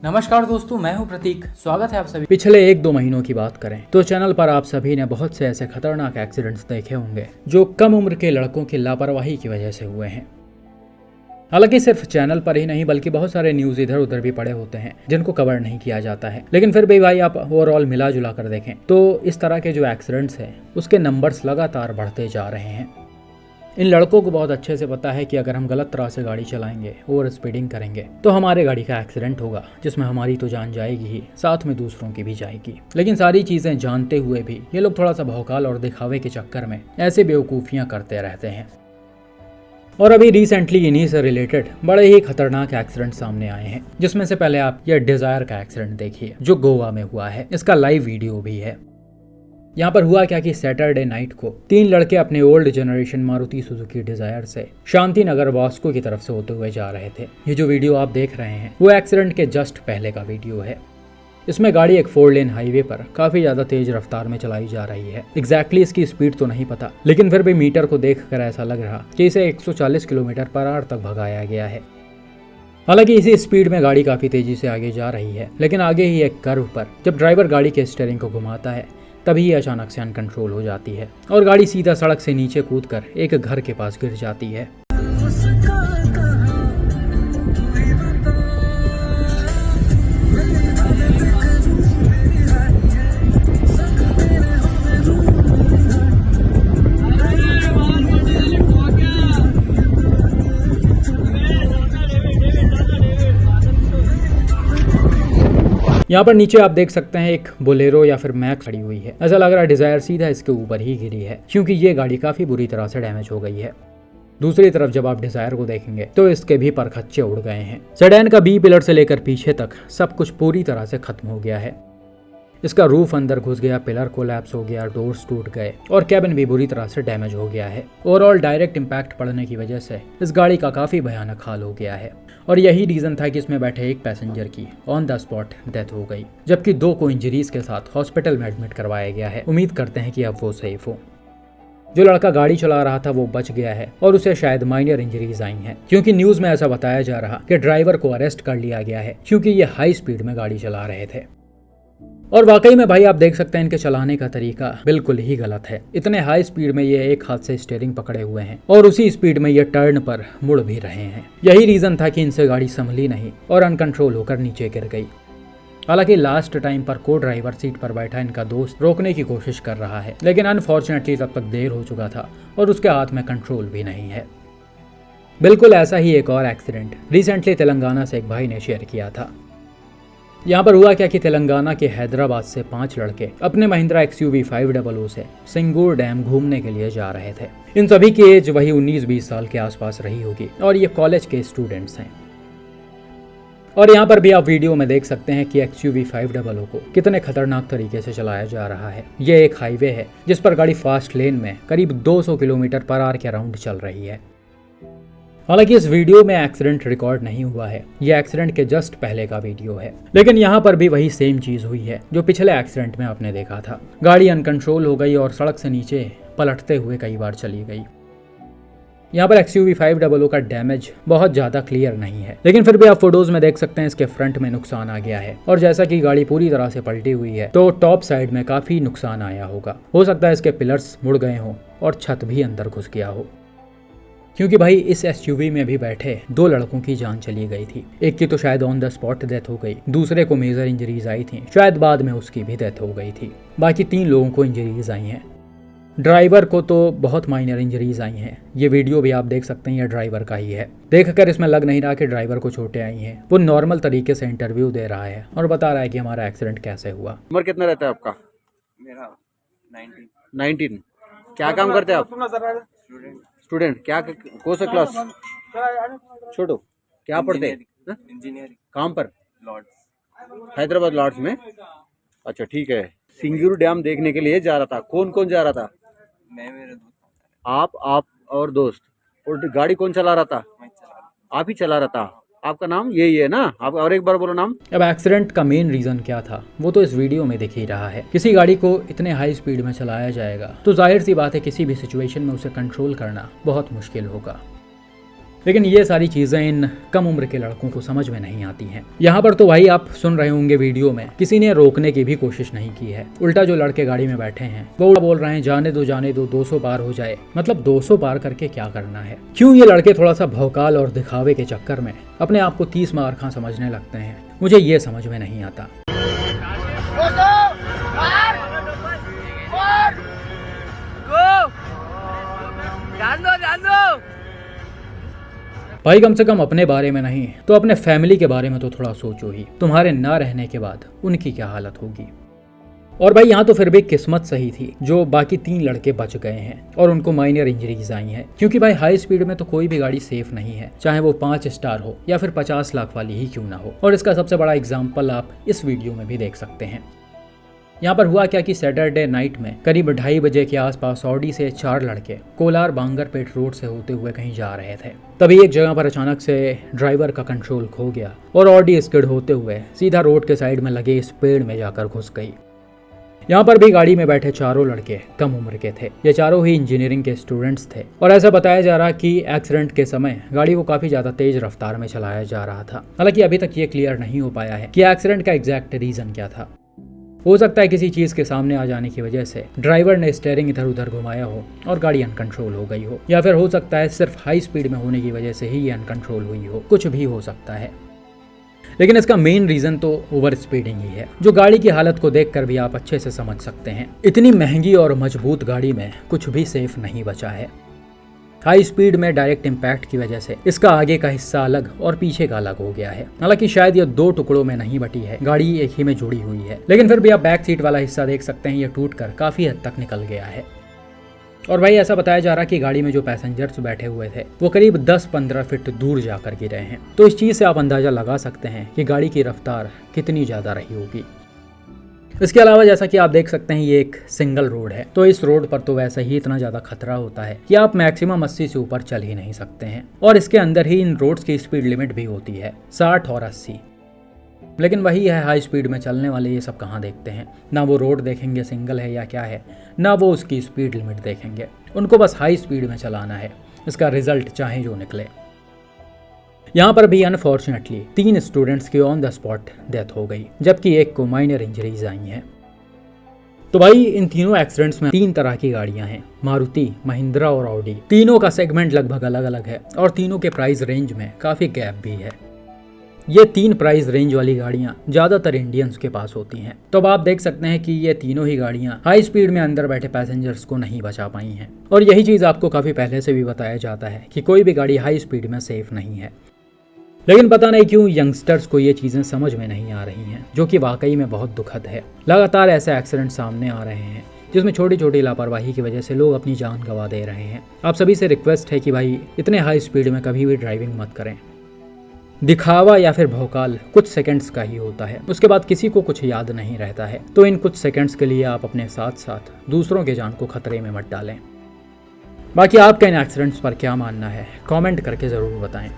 नमस्कार दोस्तों, मैं हूं प्रतीक। स्वागत है आप सभी। पिछले 1-2 महीनों की बात करें तो चैनल पर आप सभी ने बहुत से ऐसे खतरनाक एक्सीडेंट्स देखे होंगे जो कम उम्र के लड़कों की लापरवाही की वजह से हुए हैं। हालांकि सिर्फ चैनल पर ही नहीं बल्कि बहुत सारे न्यूज इधर उधर भी पड़े होते हैं जिनको कवर नहीं किया जाता है, लेकिन फिर भी भाई आप ओवरऑल मिला जुला कर देखें तो इस तरह के जो एक्सीडेंट्स हैं उसके नंबर्स लगातार बढ़ते जा रहे हैं। इन लड़कों को बहुत अच्छे से पता है कि अगर हम गलत तरह से गाड़ी चलाएंगे, ओवर स्पीडिंग करेंगे तो हमारे गाड़ी का एक्सीडेंट होगा, जिसमें हमारी तो जान जाएगी ही, साथ में दूसरों की भी जाएगी। लेकिन सारी चीजें जानते हुए भी ये लोग थोड़ा सा भौकाल और दिखावे के चक्कर में ऐसे बेवकूफियां करते रहते हैं। और अभी रिसेंटली इन्हीं से रिलेटेड बड़े ही खतरनाक एक्सीडेंट सामने आए हैं, जिसमें से पहले आप ये डिजायर का एक्सीडेंट देखिए जो गोवा में हुआ है। इसका लाइव वीडियो भी है। यहाँ पर हुआ क्या कि सैटरडे नाइट को 3 लड़के अपने old generation Maruti Suzuki Dzire से शांति नगर वास्को की तरफ से होते हुए जा रहे थे। ये जो वीडियो आप देख रहे हैं वो एक्सीडेंट के जस्ट पहले का वीडियो है। इसमें गाड़ी एक 4 लेन हाईवे पर काफी ज्यादा तेज रफ्तार में चलाई जा रही है। एग्जैक्टली इसकी स्पीड तो नहीं पता, लेकिन फिर भी मीटर को देखकर ऐसा लग रहा कि इसे 140 किलोमीटर/आवर तक भगाया गया है। हालांकि इसी स्पीड में गाड़ी काफी तेजी से आगे जा रही है, लेकिन आगे ही एक कर्व पर जब ड्राइवर गाड़ी के स्टीयरिंग को घुमाता है तभी ये अचानक से अनकंट्रोल हो जाती है और गाड़ी सीधा सड़क से नीचे कूदकर एक घर के पास गिर जाती है। यहाँ पर नीचे आप देख सकते हैं एक बोलेरो या फिर मैक खड़ी हुई है। ऐसा लग रहा है डिजायर सीधा इसके ऊपर ही गिरी है, क्योंकि ये गाड़ी काफी बुरी तरह से डैमेज हो गई है। दूसरी तरफ जब आप डिजायर को देखेंगे तो इसके भी परखच्चे उड़ गए हैं। सेडान का बी पिलर से लेकर पीछे तक सब कुछ पूरी तरह से खत्म हो गया है। इसका रूफ अंदर घुस गया, पिलर कोलैप्स हो गया, डोर्स टूट गए और कैबिन भी बुरी तरह से डैमेज हो गया है। ओवरऑल डायरेक्ट इम्पैक्ट पड़ने की वजह से इस गाड़ी का काफी भयानक हाल हो गया है और यही रीजन था कि इसमें बैठे एक पैसेंजर की ऑन द स्पॉट डेथ हो गई, जबकि 2 को इंजरीज के साथ हॉस्पिटल में एडमिट करवाया गया है। उम्मीद करते हैं कि अब वो सेफ हो। जो लड़का गाड़ी चला रहा था वो बच गया है और उसे शायद माइनर इंजरीज आई हैं, क्योंकि न्यूज में ऐसा बताया जा रहा कि ड्राइवर को अरेस्ट कर लिया गया है क्योंकि ये हाई स्पीड में गाड़ी चला रहे थे। और वाकई में भाई आप देख सकते हैं इनके चलाने का तरीका बिल्कुल ही गलत है। इतने हाई स्पीड में ये एक हाथ से स्टीयरिंग पकड़े हुए हैं और उसी स्पीड में ये टर्न पर मुड़ भी रहे हैं। यही रीजन था कि इनसे गाड़ी संभली नहीं और अनकंट्रोल होकर नीचे गिर गई। हालांकि लास्ट टाइम पर को ड्राइवर सीट पर बैठा इनका दोस्त रोकने की कोशिश कर रहा है, लेकिन अनफॉर्चुनेटली तब तक देर हो चुका था और उसके हाथ में कंट्रोल भी नहीं है। बिल्कुल ऐसा ही एक और एक्सीडेंट रिसेंटली तेलंगाना से एक भाई ने शेयर किया था। यहाँ पर हुआ क्या कि तेलंगाना के हैदराबाद से 5 लड़के अपने महिंद्रा XUV 500 से सिंगूर डैम घूमने के लिए जा रहे थे। इन सभी की एज वही 19-20 साल के आसपास रही होगी और ये कॉलेज के स्टूडेंट्स हैं। और यहाँ पर भी आप वीडियो में देख सकते हैं कि XUV 500 को कितने खतरनाक तरीके से चलाया जा रहा है। ये एक हाईवे है जिस पर गाड़ी फास्ट लेन में करीब 200 किलोमीटर/आवर के अराउंड चल रही है। हालांकि इस वीडियो में एक्सीडेंट रिकॉर्ड नहीं हुआ है, यह एक्सीडेंट के जस्ट पहले का वीडियो है, लेकिन यहाँ पर भी वही सेम चीज हुई है जो पिछले एक्सीडेंट में आपने देखा था। गाड़ी अनकंट्रोल हो गई और सड़क से नीचे पलटते हुए कई बार चली गई। यहाँ पर XUV 500 का डैमेज बहुत ज्यादा क्लियर नहीं है, लेकिन फिर भी आप फोटोज में देख सकते हैं इसके फ्रंट में नुकसान आ गया है और जैसा कि गाड़ी पूरी तरह से पलटी हुई है तो टॉप साइड में काफी नुकसान आया होगा। हो सकता है इसके पिलर्स मुड़ गए हों और छत भी अंदर घुस गया हो, क्योंकि भाई इस SUV में भी बैठे 2 लड़कों की जान चली गई थी। एक की तो शायद ऑन द स्पॉट डेथ हो गई, दूसरे को मेजर इंजरीज आई थी, शायद बाद में उसकी भी डेथ हो गई थी। बाकी 3 लोगों को इंजरीज आई हैं। ड्राइवर को तो बहुत माइनर इंजरीज आई हैं। ये वीडियो भी आप देख सकते हैं, ये ड्राइवर का ही है। देखकर इसमें लग नहीं रहा कि ड्राइवर को चोटें आई हैं। वो नॉर्मल तरीके से इंटरव्यू दे रहा है और बता रहा है कि हमारा एक्सीडेंट कैसे हुआ। उम्र कितना रहता है आपका? मेरा 19। क्या काम करते हैं आप? स्टूडेंट। क्या कौन सा क्लास? छोटो। क्या पढ़ते हैं? इंजीनियरिंग। काम पर? लॉर्ड्स। हैदराबाद लॉर्ड्स में। अच्छा ठीक है। सिंगूर डैम देखने के लिए जा रहा था। कौन कौन जा रहा था? मैं, मेरे दोस्त। आप और दोस्त। और गाड़ी कौन चला रहा था? मैं चला रहा। आप ही चला रहा था। आपका नाम यही है ना? आप और एक बार बोलो नाम। अब एक्सीडेंट का मेन रीजन क्या था वो तो इस वीडियो में दिख ही रहा है। किसी गाड़ी को इतने हाई स्पीड में चलाया जाएगा तो जाहिर सी बात है किसी भी सिचुएशन में उसे कंट्रोल करना बहुत मुश्किल होगा। लेकिन ये सारी चीजें इन कम उम्र के लड़कों को समझ में नहीं आती हैं। यहाँ पर तो भाई आप सुन रहे होंगे वीडियो में, किसी ने रोकने की भी कोशिश नहीं की है। उल्टा जो लड़के गाड़ी में बैठे हैं वो बोल रहे हैं जाने दो 200 पार हो जाए। मतलब 200 पार करके क्या करना है? क्यों ये लड़के थोड़ा सा भौकाल और दिखावे के चक्कर में अपने आप को 30 मार खां समझने लगते हैं? मुझे ये समझ में नहीं आता। भाई कम से कम अपने बारे में नहीं तो अपने फैमिली के बारे में तो थोड़ा सोचो ही। तुम्हारे ना रहने के बाद उनकी क्या हालत होगी। और भाई यहाँ तो फिर भी किस्मत सही थी जो बाकी 3 लड़के बच गए हैं और उनको माइनर इंजरीज आई हैं, क्योंकि भाई हाई स्पीड में तो कोई भी गाड़ी सेफ नहीं है, चाहे वो 5 स्टार हो या फिर 50 लाख वाली ही क्यों ना हो। और इसका सबसे बड़ा एग्जाम्पल आप इस वीडियो में भी देख सकते हैं। यहाँ पर हुआ क्या कि सैटरडे नाइट में करीब 2:30 बजे के आसपास ऑडी से 4 लड़के कोलार बांगरपेट रोड से होते हुए कहीं जा रहे थे। तभी एक जगह पर अचानक से ड्राइवर का कंट्रोल खो गया और ऑडी स्किड होते हुए सीधा रोड के साइड में लगे इस पेड़ में जाकर घुस गई। यहाँ पर भी गाड़ी में बैठे चारों लड़के कम उम्र के थे। ये चारों ही इंजीनियरिंग के स्टूडेंट्स थे और ऐसा बताया जा रहा कि एक्सीडेंट के समय गाड़ी को काफी ज्यादा तेज रफ्तार में चलाया जा रहा था। हालांकि अभी तक ये क्लियर नहीं हो पाया है कि एक्सीडेंट का एग्जैक्ट रीजन क्या था। हो सकता है किसी चीज के सामने आ जाने की वजह से ड्राइवर ने स्टीयरिंग इधर उधर घुमाया हो और गाड़ी अनकंट्रोल हो गई हो, या फिर हो सकता है सिर्फ हाई स्पीड में होने की वजह से ही ये अनकंट्रोल हुई हो। कुछ भी हो सकता है, लेकिन इसका मेन रीजन तो ओवर स्पीडिंग ही है, जो गाड़ी की हालत को देखकर भी आप अच्छे से समझ सकते हैं। इतनी महंगी और मजबूत गाड़ी में कुछ भी सेफ नहीं बचा है। हाई स्पीड में डायरेक्ट इम्पैक्ट की वजह से इसका आगे का हिस्सा अलग और पीछे का अलग हो गया है। हालांकि शायद ये 2 टुकड़ों में नहीं बटी है, गाड़ी एक ही में जुड़ी हुई है, लेकिन फिर भी आप बैक सीट वाला हिस्सा देख सकते हैं, ये टूटकर काफी हद तक निकल गया है। और भाई ऐसा बताया जा रहा कि गाड़ी में जो पैसेंजर्स बैठे हुए थे वो करीब 10-15 फीट दूर जाकर गिरे हैं। तो इस चीज से आप अंदाजा लगा सकते हैं कि गाड़ी की रफ्तार कितनी ज्यादा रही होगी। इसके अलावा जैसा कि आप देख सकते हैं ये एक सिंगल रोड है, तो इस रोड पर तो वैसे ही इतना ज्यादा खतरा होता है कि आप मैक्सिमम 80 से ऊपर चल ही नहीं सकते हैं। और इसके अंदर ही इन रोड्स की स्पीड लिमिट भी होती है 60 और 80। लेकिन वही है, हाई स्पीड में चलने वाले ये सब कहाँ देखते हैं। ना वो रोड देखेंगे सिंगल है या क्या है, ना वो उसकी स्पीड लिमिट देखेंगे। उनको बस हाई स्पीड में चलाना है, इसका रिजल्ट चाहे जो निकले। यहाँ पर भी अनफॉर्चुनेटली 3 स्टूडेंट्स की ऑन द स्पॉट डेथ हो गई, जबकि एक को माइनर इंजरीज आई हैं। तो भाई इन तीनों एक्सीडेंट्स में 3 तरह की गाड़ियां हैं, मारुति, महिंद्रा और ऑडी। तीनों का सेगमेंट लगभग अलग अलग है और तीनों के प्राइस रेंज में काफी गैप भी है। ये 3 प्राइस रेंज वाली गाड़ियां ज्यादातर इंडियंस के पास होती हैं। तो अब आप देख सकते हैं कि ये तीनों ही गाड़ियां हाई स्पीड में अंदर बैठे पैसेंजर्स को नहीं बचा पाई हैं। और यही चीज आपको काफी पहले से भी बताया जाता है कि कोई भी गाड़ी हाई स्पीड में सेफ नहीं है। लेकिन पता नहीं क्यों यंगस्टर्स को ये चीजें समझ में नहीं आ रही हैं, जो कि वाकई में बहुत दुखद है। लगातार ऐसे एक्सीडेंट सामने आ रहे हैं जिसमें छोटी छोटी लापरवाही की वजह से लोग अपनी जान गंवा दे रहे हैं। आप सभी से रिक्वेस्ट है कि भाई इतने हाई स्पीड में कभी भी ड्राइविंग मत करें। दिखावा या फिर भौकाल कुछ सेकंड्स का ही होता है, उसके बाद किसी को कुछ याद नहीं रहता है। तो इन कुछ सेकंड्स के लिए आप अपने साथ साथ दूसरों के जान को खतरे में मत डालें। बाकी आपका इन एक्सीडेंट्स पर क्या मानना है कमेंट करके ज़रूर बताएं।